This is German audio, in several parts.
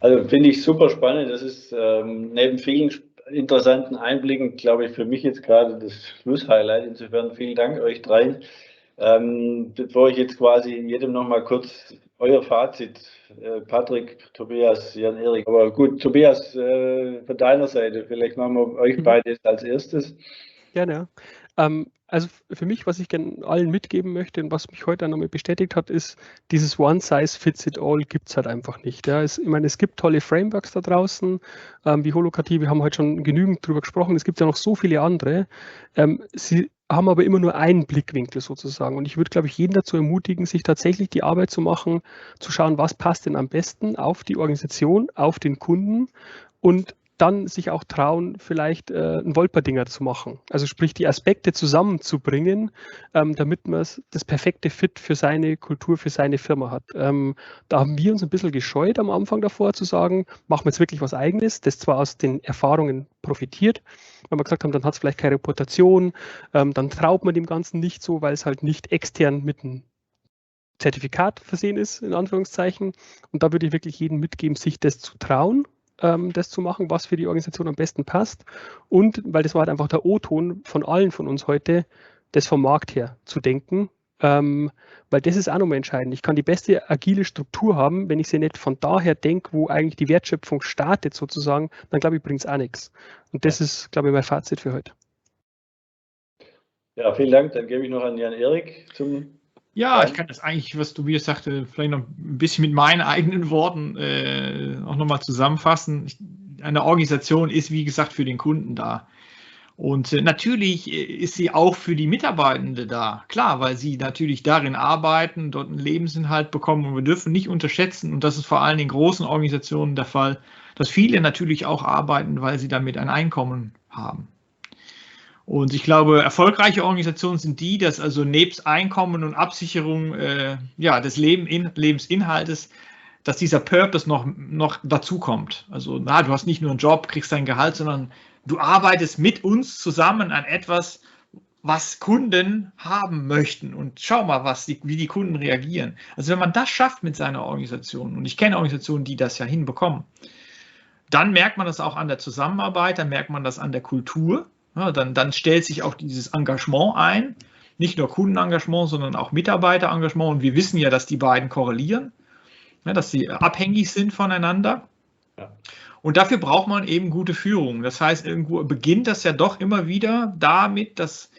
Also finde ich super spannend. Das ist neben vielen interessanten Einblicken, glaube ich, für mich jetzt gerade das Schlusshighlight. Insofern vielen Dank euch dreien. Bevor ich jetzt quasi jedem noch mal kurz euer Fazit, Patrick, Tobias, Jan-Erik. Aber gut, Tobias, von deiner Seite, vielleicht machen wir euch beide als erstes. Gerne. Also für mich, was ich gerne allen mitgeben möchte und was mich heute nochmal bestätigt hat, ist, dieses One-Size-Fits-it-all gibt es halt einfach nicht. Ja. Ich meine, es gibt tolle Frameworks da draußen, wie Holacracy, wir haben heute schon genügend drüber gesprochen, es gibt ja noch so viele andere. Sie haben aber immer nur einen Blickwinkel sozusagen. Und ich würde, glaube ich, jeden dazu ermutigen, sich tatsächlich die Arbeit zu machen, zu schauen, was passt denn am besten auf die Organisation, auf den Kunden und dann sich auch trauen, vielleicht ein Wolperdinger zu machen. Also sprich, die Aspekte zusammenzubringen, damit man das perfekte Fit für seine Kultur, für seine Firma hat. Da haben wir uns ein bisschen gescheut am Anfang davor zu sagen, machen wir jetzt wirklich was Eigenes, das zwar aus den Erfahrungen profitiert, weil wir gesagt haben, dann hat es vielleicht keine Reputation, dann traut man dem Ganzen nicht so, weil es halt nicht extern mit einem Zertifikat versehen ist, in Anführungszeichen. Und da würde ich wirklich jedem mitgeben, sich das zu trauen, das zu machen, was für die Organisation am besten passt. Und, weil das war halt einfach der O-Ton von allen von uns heute, das vom Markt her zu denken, weil das ist auch nochmal entscheidend. Ich kann die beste agile Struktur haben, wenn ich sie nicht von daher denke, wo eigentlich die Wertschöpfung startet sozusagen, dann glaube ich, bringt es auch nichts. Und das ist, glaube ich, mein Fazit für heute. Ja, vielen Dank. Dann gebe ich noch an Jan-Erik zum... Ja, ich kann das eigentlich, was Tobias sagte, vielleicht noch ein bisschen mit meinen eigenen Worten auch nochmal zusammenfassen. Eine Organisation ist, wie gesagt, für den Kunden da. Und natürlich ist sie auch für die Mitarbeitenden da. Klar, weil sie natürlich darin arbeiten, dort einen Lebensinhalt bekommen. Und wir dürfen nicht unterschätzen, und das ist vor allem in großen Organisationen der Fall, dass viele natürlich auch arbeiten, weil sie damit ein Einkommen haben. Und ich glaube, erfolgreiche Organisationen sind die, dass also nebst Einkommen und Absicherung des Lebensinhaltes, dass dieser Purpose noch dazu kommt. Also du hast nicht nur einen Job, kriegst dein Gehalt, sondern du arbeitest mit uns zusammen an etwas, was Kunden haben möchten. Und schau mal, wie die Kunden reagieren. Also wenn man das schafft mit seiner Organisation, und ich kenne Organisationen, die das ja hinbekommen, dann merkt man das auch an der Zusammenarbeit, dann merkt man das an der Kultur. Ja, dann stellt sich auch dieses Engagement ein, nicht nur Kundenengagement, sondern auch Mitarbeiterengagement. Und wir wissen ja, dass die beiden korrelieren, ja, dass sie abhängig sind voneinander. Ja. Und dafür braucht man eben gute Führung. Das heißt, irgendwo beginnt das ja doch immer wieder damit, dass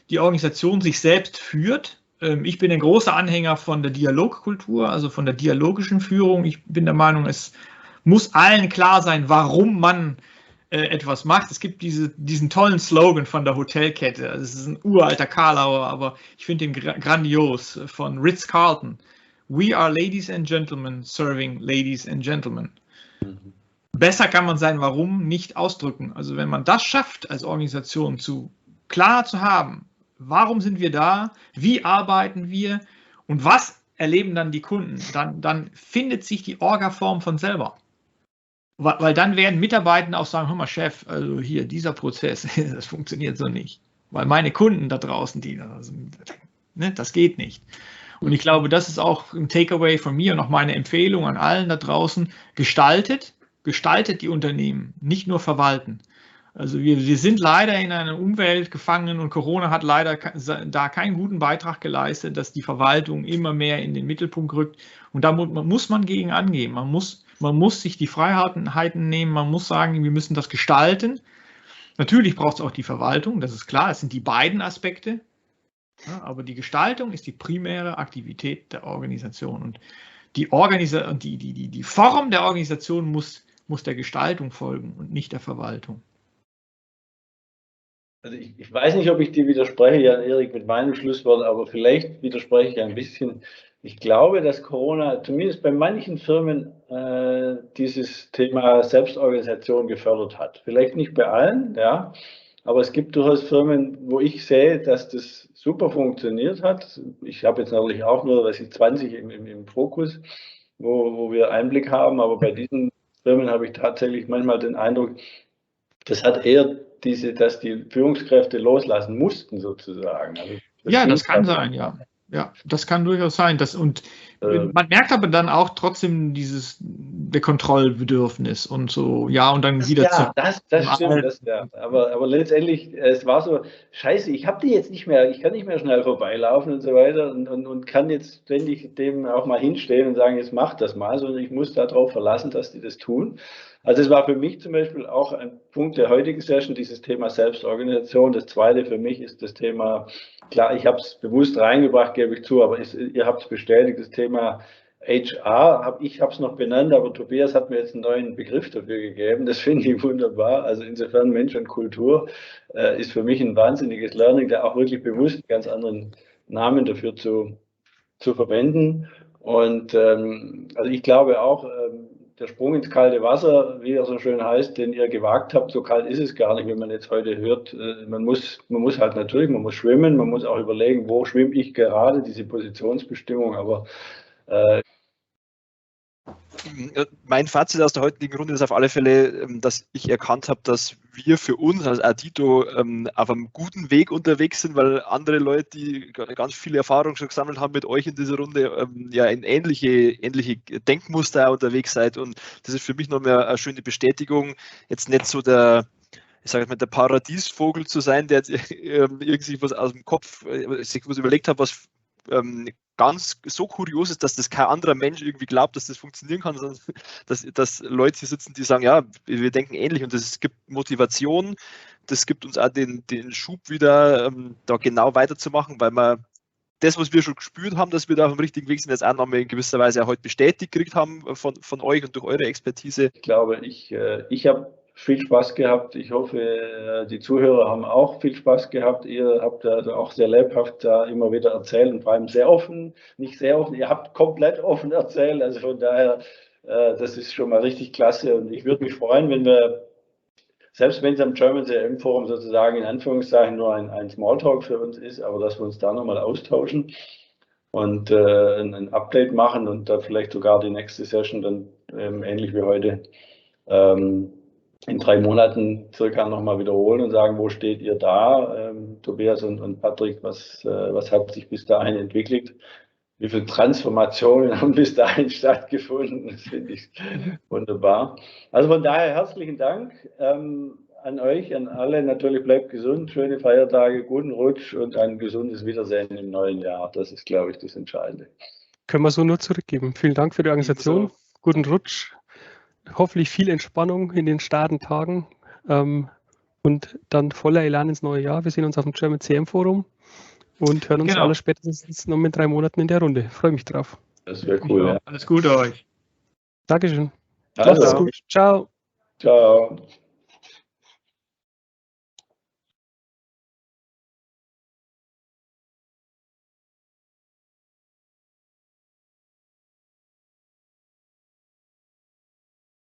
die Organisation sich selbst führt. Ich bin ein großer Anhänger von der Dialogkultur, also von der dialogischen Führung. Ich bin der Meinung, es muss allen klar sein, warum man etwas macht. Es gibt diesen tollen Slogan von der Hotelkette. Also es ist ein uralter Karlauer, aber ich finde ihn grandios, von Ritz-Carlton. We are ladies and gentlemen serving ladies and gentlemen. Mhm. Besser kann man sein Warum nicht ausdrücken. Also wenn man das schafft, als Organisation klar zu haben, warum sind wir da, wie arbeiten wir und was erleben dann die Kunden, dann findet sich die Orga-Form von selber. Weil dann werden Mitarbeiter auch sagen, hör mal Chef, also hier dieser Prozess, das funktioniert so nicht. Weil meine Kunden da draußen, das geht nicht. Und ich glaube, das ist auch ein Takeaway von mir und auch meine Empfehlung an allen da draußen. Gestaltet die Unternehmen, nicht nur verwalten. Also wir sind leider in einer Umwelt gefangen und Corona hat leider da keinen guten Beitrag geleistet, dass die Verwaltung immer mehr in den Mittelpunkt rückt. Und da muss man gegen angehen. Man muss sich die Freiheiten nehmen, man muss sagen, wir müssen das gestalten. Natürlich braucht es auch die Verwaltung, das ist klar, es sind die beiden Aspekte. Ja, aber die Gestaltung ist die primäre Aktivität der Organisation. Und die Form der Organisation muss der Gestaltung folgen und nicht der Verwaltung. Also ich weiß nicht, ob ich dir widerspreche, Jan-Erik, mit meinem Schlusswort, aber vielleicht widerspreche ich ein bisschen. Ich glaube, dass Corona zumindest bei manchen Firmen dieses Thema Selbstorganisation gefördert hat. Vielleicht nicht bei allen, ja, aber es gibt durchaus Firmen, wo ich sehe, dass das super funktioniert hat. Ich habe jetzt natürlich auch nur 20 im Fokus, wo wir Einblick haben, aber bei diesen Firmen habe ich tatsächlich manchmal den Eindruck, das hat eher dass die Führungskräfte loslassen mussten, sozusagen. Also das kann sein, ja. Ja, das kann durchaus sein. Und Man merkt aber dann auch trotzdem der Kontrollbedürfnis und so, ja, und dann wieder ja, das stimmt, ja. Aber letztendlich, es war so, scheiße, ich habe die jetzt nicht mehr, ich kann nicht mehr schnell vorbeilaufen und so weiter und kann jetzt ständig dem auch mal hinstehen und sagen, jetzt mach das mal, sondern ich muss darauf verlassen, dass die das tun. Also es war für mich zum Beispiel auch ein Punkt der heutigen Session, dieses Thema Selbstorganisation. Das zweite für mich ist das Thema, klar, ich habe es bewusst reingebracht, gebe ich zu, aber ihr habt es bestätigt, das Thema HR, ich habe es noch benannt, aber Tobias hat mir jetzt einen neuen Begriff dafür gegeben. Das finde ich wunderbar. Also insofern Mensch und Kultur ist für mich ein wahnsinniges Learning, da auch wirklich bewusst einen ganz anderen Namen dafür zu verwenden. Und also ich glaube auch, der Sprung ins kalte Wasser, wie er so schön heißt, den ihr gewagt habt, so kalt ist es gar nicht, wenn man jetzt heute hört. Man muss halt natürlich, man muss schwimmen, man muss auch überlegen, wo schwimme ich gerade, diese Positionsbestimmung, aber mein Fazit aus der heutigen Runde ist auf alle Fälle, dass ich erkannt habe, dass wir für uns als Ardito auf einem guten Weg unterwegs sind, weil andere Leute, die ganz viele Erfahrungen schon gesammelt haben mit euch in dieser Runde, ja in ähnliche Denkmuster unterwegs seid. Und das ist für mich nochmal eine schöne Bestätigung. Jetzt nicht so der Paradiesvogel zu sein, der jetzt irgendwie was aus dem Kopf sich was überlegt hat, was ganz so kurios ist, dass das kein anderer Mensch irgendwie glaubt, dass das funktionieren kann, sondern dass Leute hier sitzen, die sagen, ja, wir denken ähnlich und es gibt Motivation, das gibt uns auch den Schub wieder, da genau weiterzumachen, weil wir das, was wir schon gespürt haben, dass wir da auf dem richtigen Weg sind, jetzt auch nochmal in gewisser Weise auch heute bestätigt gekriegt haben von euch und durch eure Expertise. Ich glaube, ich habe viel Spaß gehabt. Ich hoffe, die Zuhörer haben auch viel Spaß gehabt. Ihr habt also auch sehr lebhaft da immer wieder erzählt und vor allem sehr offen, nicht sehr offen, ihr habt komplett offen erzählt. Also von daher, das ist schon mal richtig klasse und ich würde mich freuen, wenn wir, selbst wenn es am German CRM Forum sozusagen in Anführungszeichen nur ein Smalltalk für uns ist, aber dass wir uns da nochmal austauschen und ein Update machen und da vielleicht sogar die nächste Session dann ähnlich wie heute in 3 Monaten circa nochmal wiederholen und sagen, wo steht ihr da, Tobias und Patrick, was hat sich bis dahin entwickelt? Wie viele Transformationen haben bis dahin stattgefunden? Das finde ich wunderbar. Also von daher herzlichen Dank an euch, an alle. Natürlich bleibt gesund, schöne Feiertage, guten Rutsch und ein gesundes Wiedersehen im neuen Jahr. Das ist, glaube ich, das Entscheidende. Können wir so nur zurückgeben. Vielen Dank für die Organisation. Guten Rutsch. Hoffentlich viel Entspannung in den starken Tagen und dann voller Elan ins neue Jahr. Wir sehen uns auf dem German CM Forum und hören uns alle spätestens noch mit 3 Monaten in der Runde. Freue mich drauf. Das wäre cool. Ja. Alles Gute euch. Dankeschön. Also, macht's gut. Ciao. Ciao.